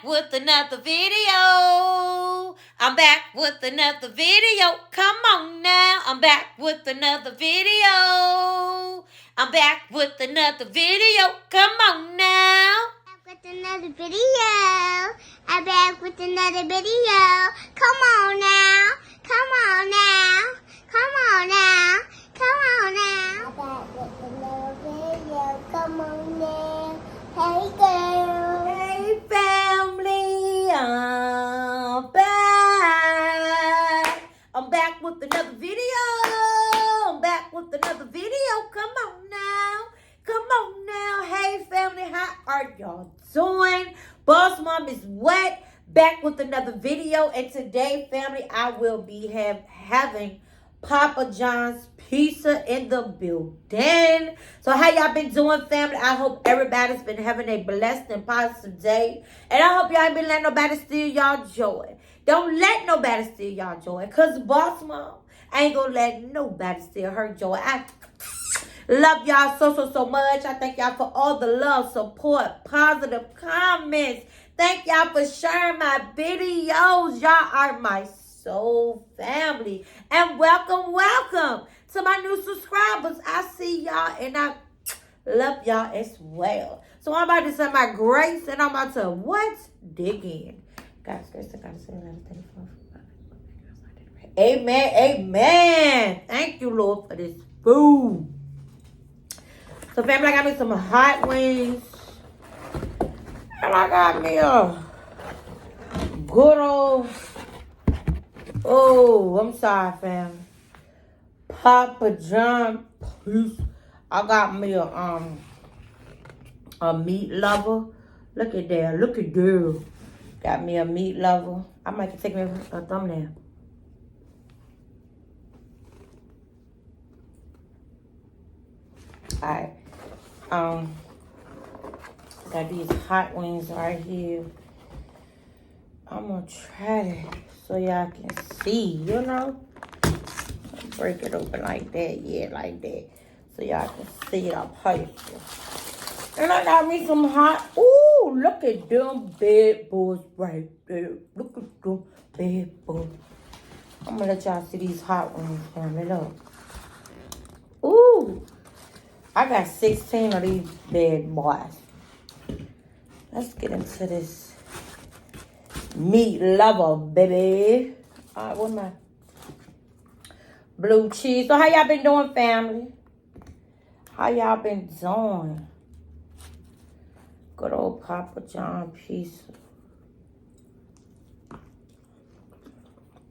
back with another video. I'm back with another video. Come on now. I'm back with another video. I'm back with another video. Come on now. With another video. I'm back with another video. Come on now. Come on now. Come on now. Come on now. I'm back with another video. Come on now. Hey girl. Hey family. I'm back. I'm back with another video. I'm back with another video. Come on now. Come on now. Hey family, how are y'all doing? Boss Mom is wet. Back with another video. And today, family, I will be having Papa John's pizza in the building. So how y'all been doing, family? I hope everybody's been having a blessed and positive day. And I hope y'all ain't been letting nobody steal y'all joy. Don't let nobody steal y'all joy. Because Boss Mom ain't going to let nobody steal her joy. I love y'all so much. I thank y'all for all the love, support, positive comments. Thank y'all for sharing my videos. Y'all are my soul family. And welcome to my new subscribers. I see y'all and I love y'all as well. So I'm about to say my grace and I'm about to what? Dig in. God's grace, I gotta say everything for Amen. Thank you, Lord, for this food. So, family, I got me some hot wings. And I got me a good old, I'm sorry, family. Papa John, please. I got me a meat lover. Look at that. Look at that. Got me a meat lover. I might take me a thumbnail. Alright. Got these hot wings right here. I'm gonna try it so y'all can see, you know? Break it open like that, yeah, like that. So y'all can see it up here. And I got me some hot, ooh, look at them bad boys right there. Look at them bad boys. I'm gonna let y'all see these hot wings, family, look. Ooh. I got 16 of these bad boys. Let's get into this meat lover, baby. All right, what's my blue cheese? So how y'all been doing, family? How y'all been doing? Good old Papa John pizza.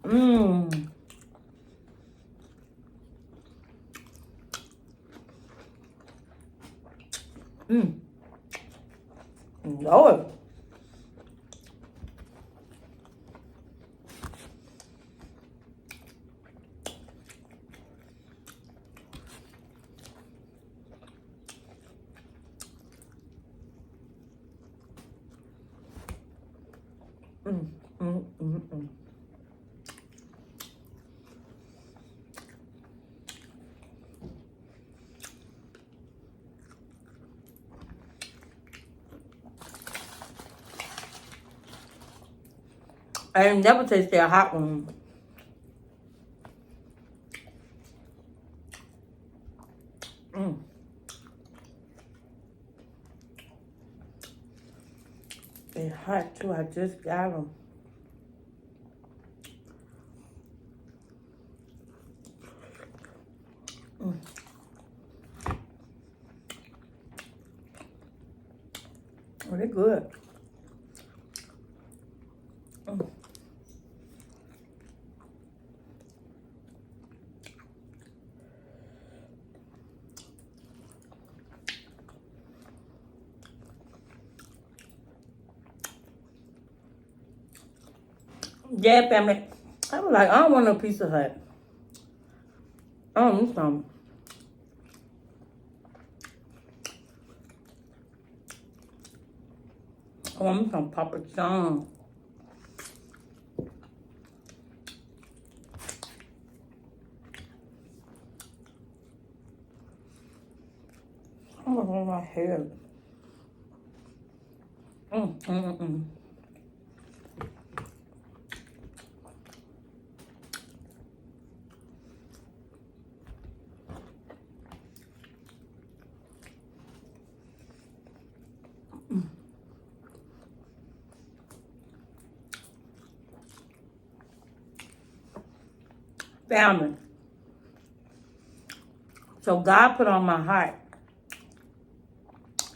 Mmm. Lord. I ain't never tasted a hot one. It's hot too. I just got them. Oh, they're good. Yeah, family. I was like, I don't want no Pizza Hut. I don't need some. I want some Papa John. I'm gonna hold my hair. Family. So God put on my heart.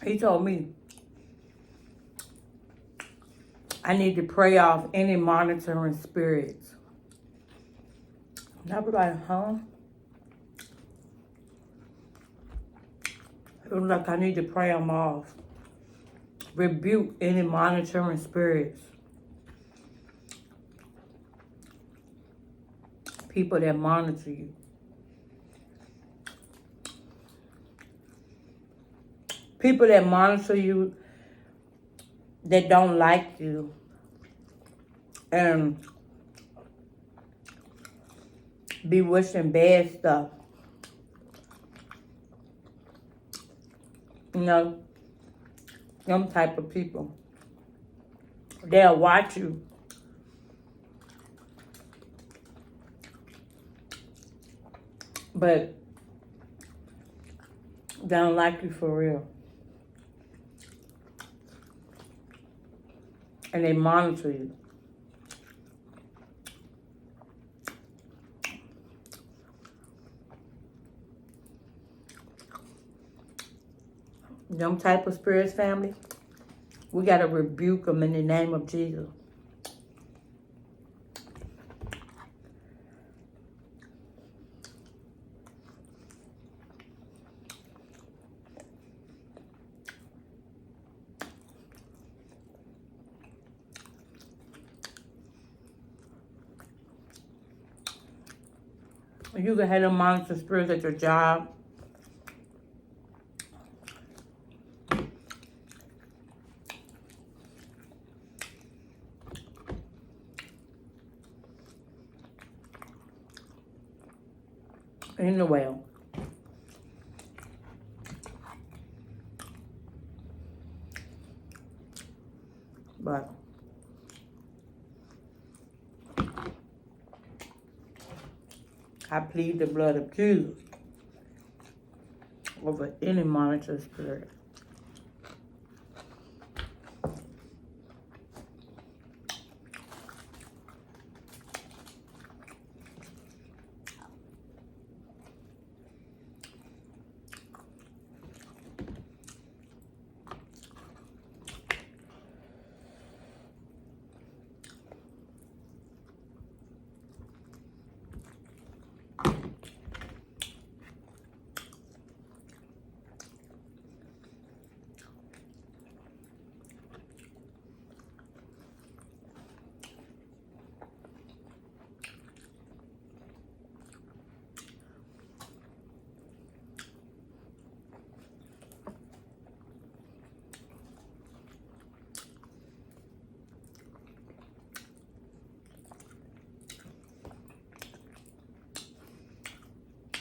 He told me I need to pray off any monitoring spirits. And I was like, huh? It was like I need to pray them off. Rebuke any monitoring spirits. People that monitor you. People that monitor you that don't like you. And be wishing bad stuff. You know, them type of people. They'll watch you. But they don't like you for real. And they monitor you. Them type of spirits, family, we got to rebuke them in the name of Jesus. You can have them monster spirits at your job. In the well. But I plead the blood of Jesus over any monitor spirit.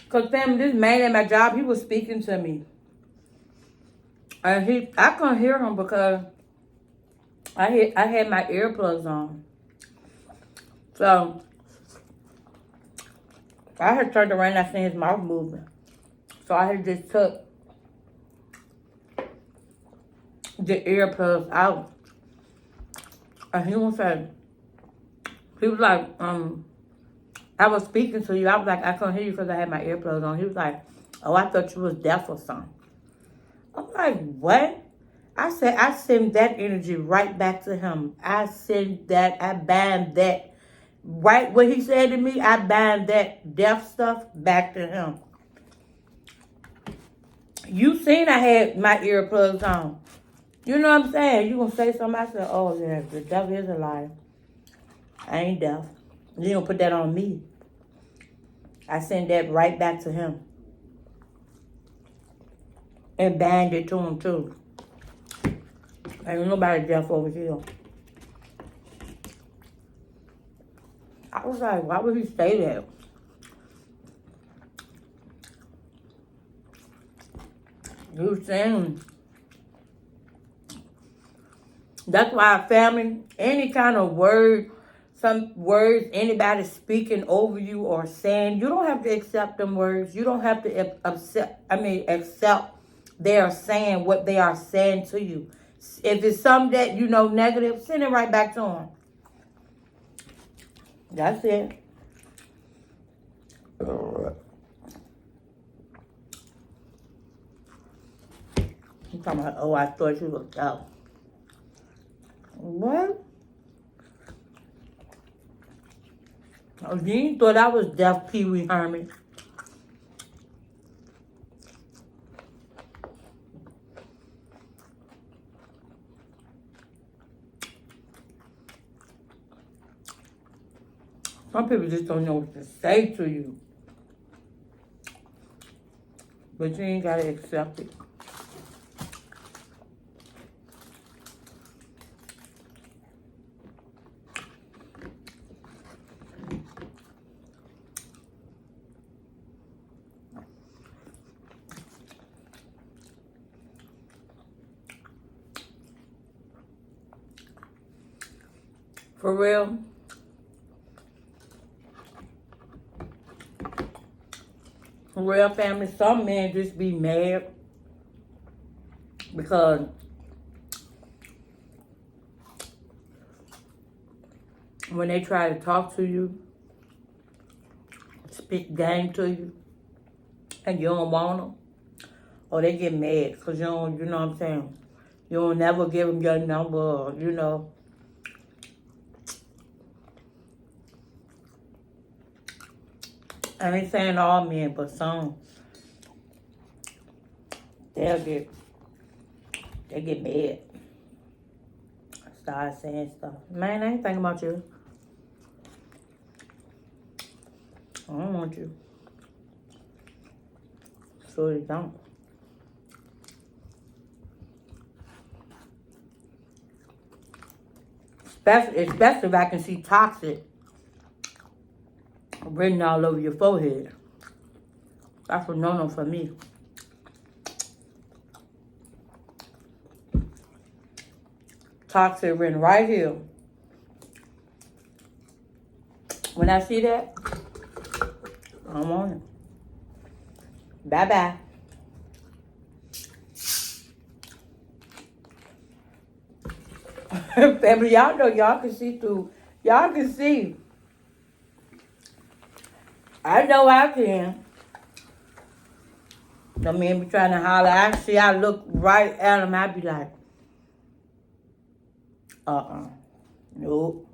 Because, family, this man at my job, he was speaking to me. And I couldn't hear him because I had my earplugs on. So, I had turned around and I seen his mouth moving. So, I had just took the earplugs out. And he was like, I was speaking to you. I was like, I couldn't hear you because I had my earplugs on. He was like, oh, I thought you was deaf or something. I'm like, what? I said, I send that energy right back to him. I bind that. Right what he said to me, I bind that deaf stuff back to him. You seen I had my earplugs on. You know what I'm saying? You gonna say something? I said, oh, yeah, the devil is a liar. I ain't deaf. You don't put that on me. I send that right back to him. And banged it to him, too. Ain't nobody deaf over here. I was like, why would he say that? He was saying, that's why, family, any kind of word, some words anybody speaking over you or saying, you don't have to accept them words. You don't have to accept they are saying what they are saying to you. If it's something that you know negative, send it right back to them. That's it. I'm talking about, oh, I thought you looked out. What? Oh, you thought I was deaf, Pee Wee Herman. Some people just don't know what to say to you. But you ain't gotta accept it. For real. For real, family, some men just be mad because when they try to talk to you, speak game to you, and you don't want them, or they get mad because you don't, you know what I'm saying? You don't never give them your number, or, you know. I ain't saying all men, but some, they get mad. Start saying stuff. Man, I ain't thinking about you. I don't want you. So you don't. Especially if I can see toxic written all over your forehead. That's a no-no for me. Toxic written right here. When I see that, I don't want it. Bye-bye. Family, y'all know y'all can see through. Y'all can see. I know I can. The men be trying to holler. I look right at him. I be like, nope.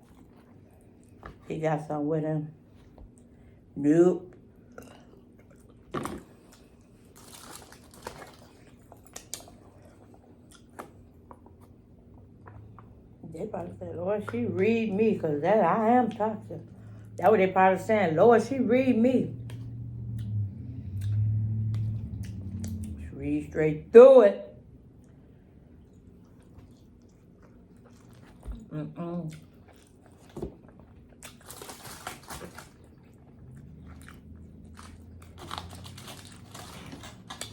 He got something with him. Nope. They probably say, Lord, she read me, because that I am toxic. That's what they probably saying. Lord, she read me. She read straight through it.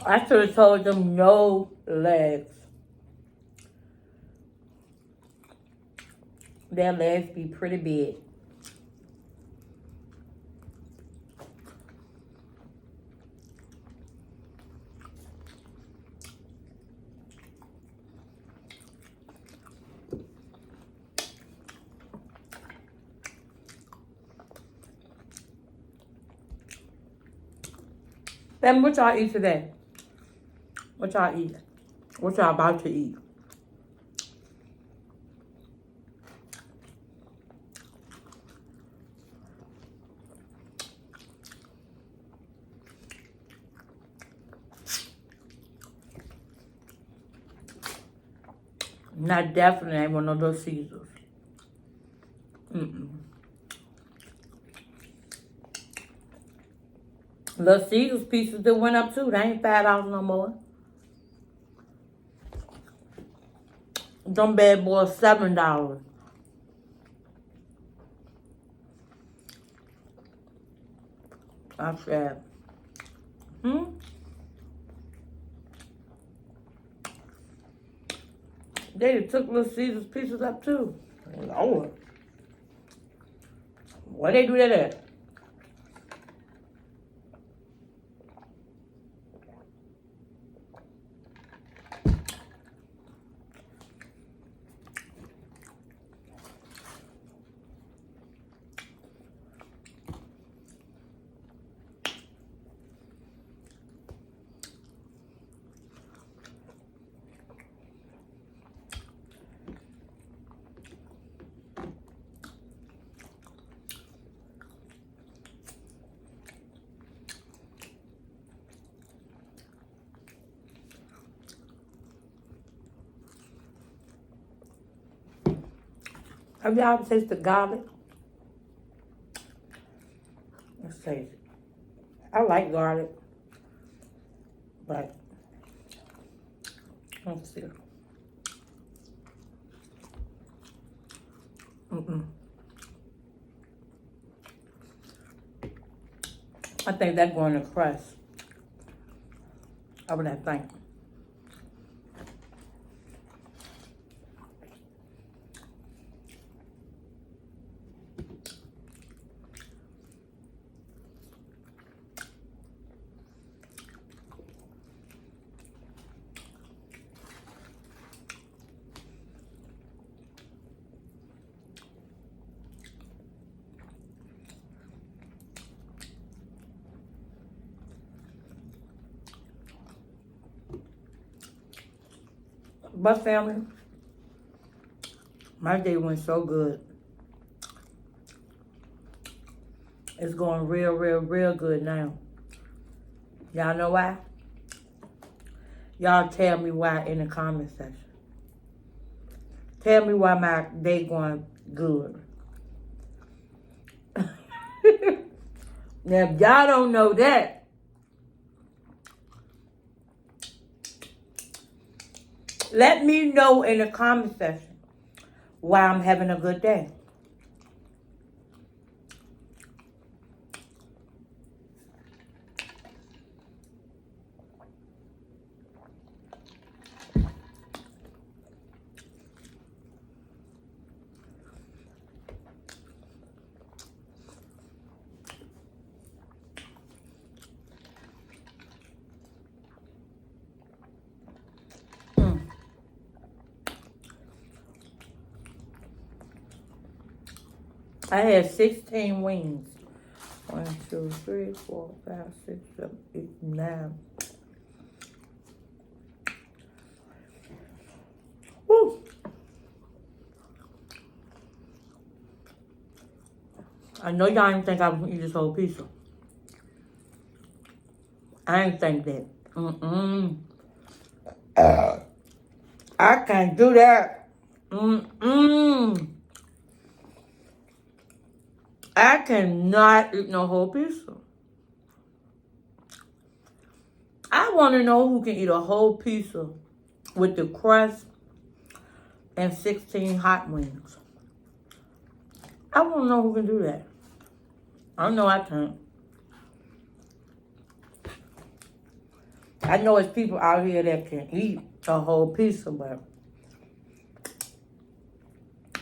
I should have told them no legs. Their legs be pretty big. Then what y'all eat today? What y'all eat? What y'all about to eat? Not definitely ain't one of those Caesars. Little Caesars pieces that went up too. They ain't $5 no more. Them bad boys $7. I said, They took Little Caesars pieces up too. Lord. What they do that at? Have y'all tasted the garlic? Let's taste it. I like garlic. But, let's see. I think that's going to crust over that thing. But family, my day went so good. It's going real good now. Y'all know why? Y'all tell me why in the comment section. Tell me why my day going good. Now, if y'all don't know that, let me know in the comment section why I'm having a good day. I had 16 wings. 1, 2, 3, 4, 5, 6, 7, 8, 9. Woo! I know y'all didn't think I was gonna eat this whole pizza. I ain't think that. I can't do that. I cannot eat no whole pizza. I want to know who can eat a whole pizza with the crust and 16 hot wings. I want to know who can do that. I know I can't. I know it's people out here that can eat a whole pizza, but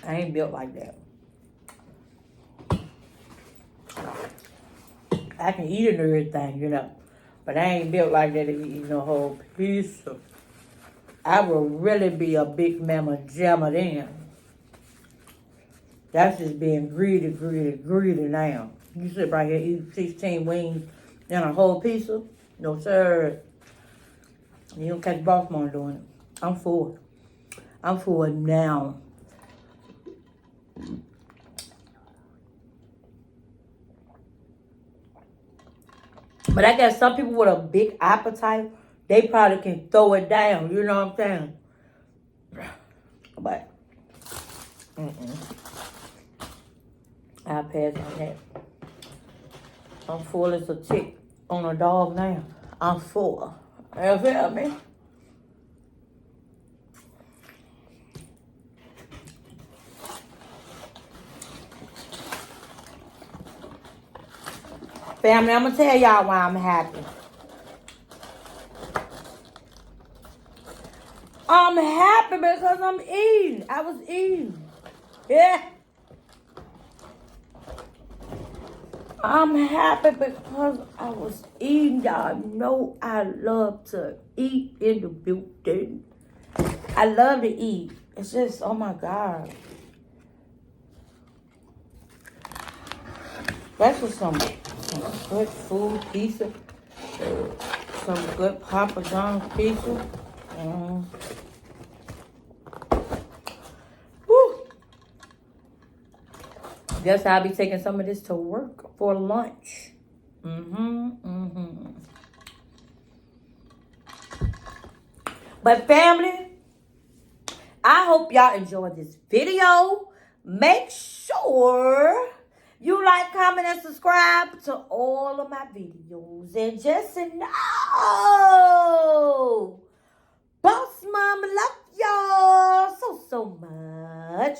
I ain't built like that. I can eat it and everything, you know. But I ain't built like that to eat no whole pizza. I will really be a big mama jammer then. That's just being greedy now. You sit right here, eat 16 wings and a whole pizza? No, sir. You don't catch boss mom doing it. I'm full. I'm full now. But I guess some people with a big appetite, they probably can throw it down. You know what I'm saying? But, I'll pass on that. I'm full as a tick on a dog now. I'm full. You feel me? Family, I'm going to tell y'all why I'm happy. I'm happy because I'm eating. I was eating. Yeah. I'm happy because I was eating. Y'all know I love to eat in the building. I love to eat. It's just, oh my God. That's what some good food, pizza. Some good Papa John's pizza. Woo. Guess I'll be taking some of this to work for lunch. But family, I hope y'all enjoyed this video. Make sure you like, comment, and subscribe to all of my videos. And just know, Boss Mama love y'all so much.